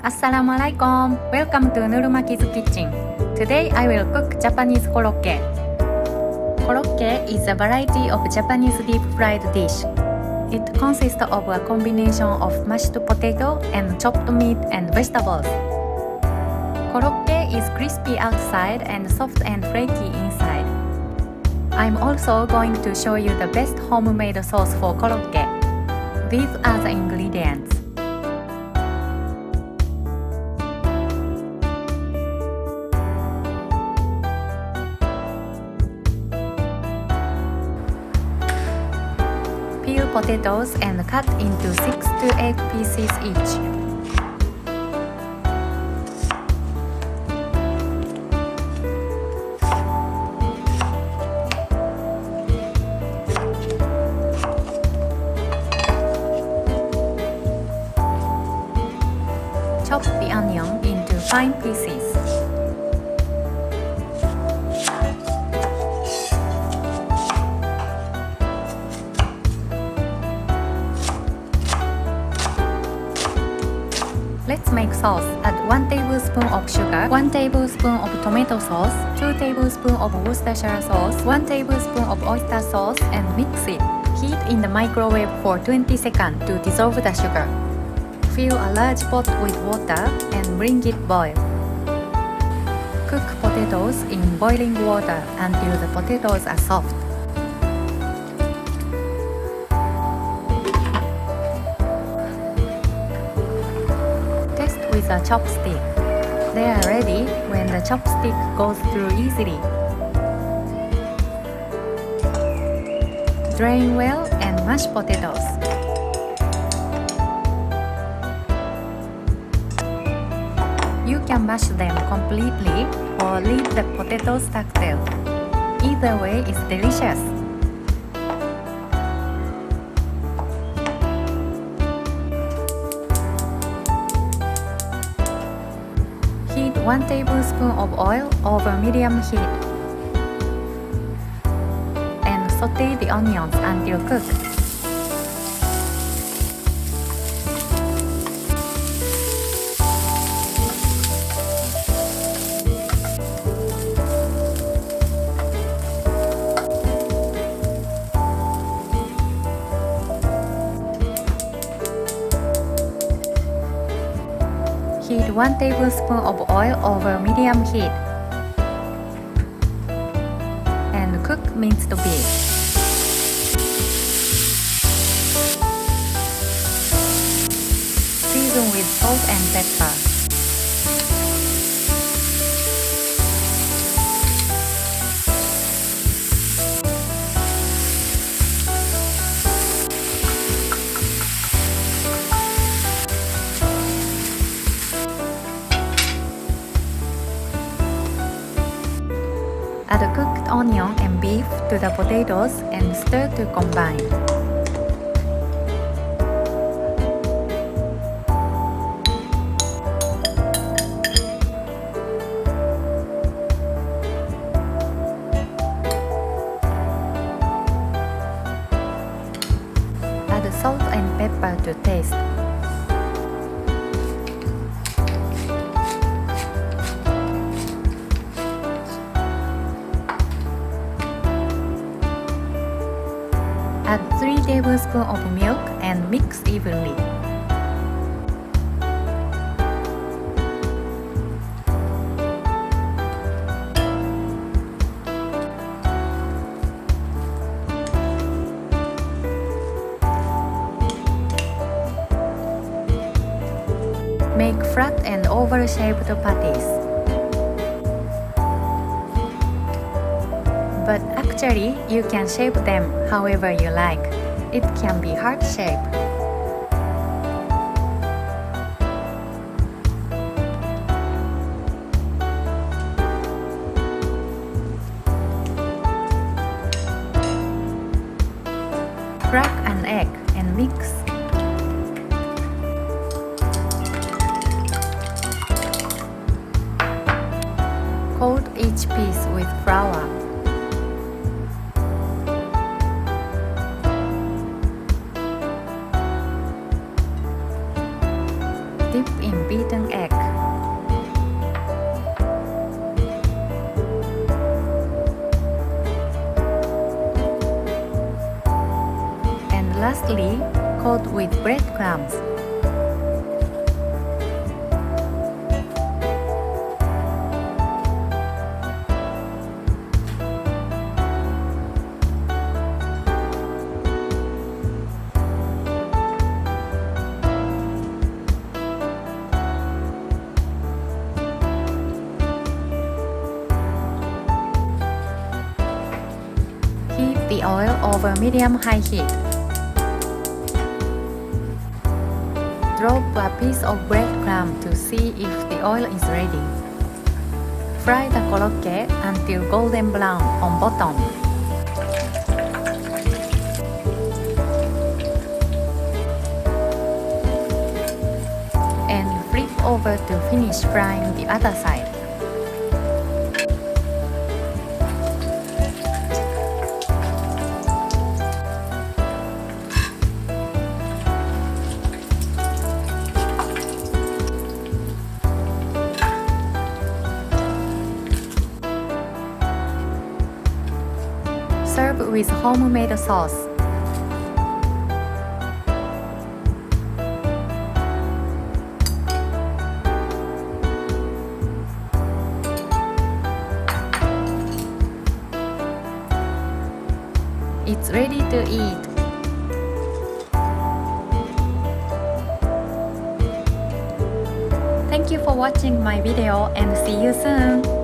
Assalamalaikum. Welcome to Maki's kitchen. Today I will cook Japanese Korokke. Korokke is a variety of Japanese deep fried dish. It consists of a combination of mashed potato and chopped meat and vegetables. Korokke is crispy outside and soft and flaky inside. I'm also going to show you the best homemade sauce for korokke. These are the ingredients. Peel potatoes and cut into 6 to 8 pieces each. Chop the onion into fine pieces. Let's make sauce. Add 1 tablespoon of sugar, 1 tablespoon of tomato sauce, 2 tablespoons of Worcestershire sauce, 1 tablespoon of oyster sauce, and mix it. Heat in the microwave for 20 seconds to dissolve the sugar. Fill a large pot with water and bring it boil. Cook potatoes in boiling water until the potatoes are soft. Test with a chopstick. They are ready when the chopstick goes through easily. Drain well and mash potatoes. You can mash them completely or leave the potatoes tactile. Either way is delicious. Heat 1 tablespoon of oil over medium heat and saute the onions until cooked. Heat 1 tablespoon of oil over medium heat and cook minced beef. Season with salt and pepper. Add cooked onion and beef to the potatoes and stir to combine. Add salt and pepper to taste. Add 3 tablespoons of milk and mix evenly. Make flat and oval-shaped patties. But actually, you can shape them however you like. It can be heart shape. Crack an egg and mix. Coat each piece with flour. dip in beaten egg. And lastly, coat with breadcrumbs. Heat the oil over medium-high heat. Drop a piece of breadcrumb to see if the oil is ready. Fry the korokke until golden brown on bottom. And flip over to finish frying the other side. Serve with homemade sauce. It's ready to eat. Thank you for watching my video and see you soon.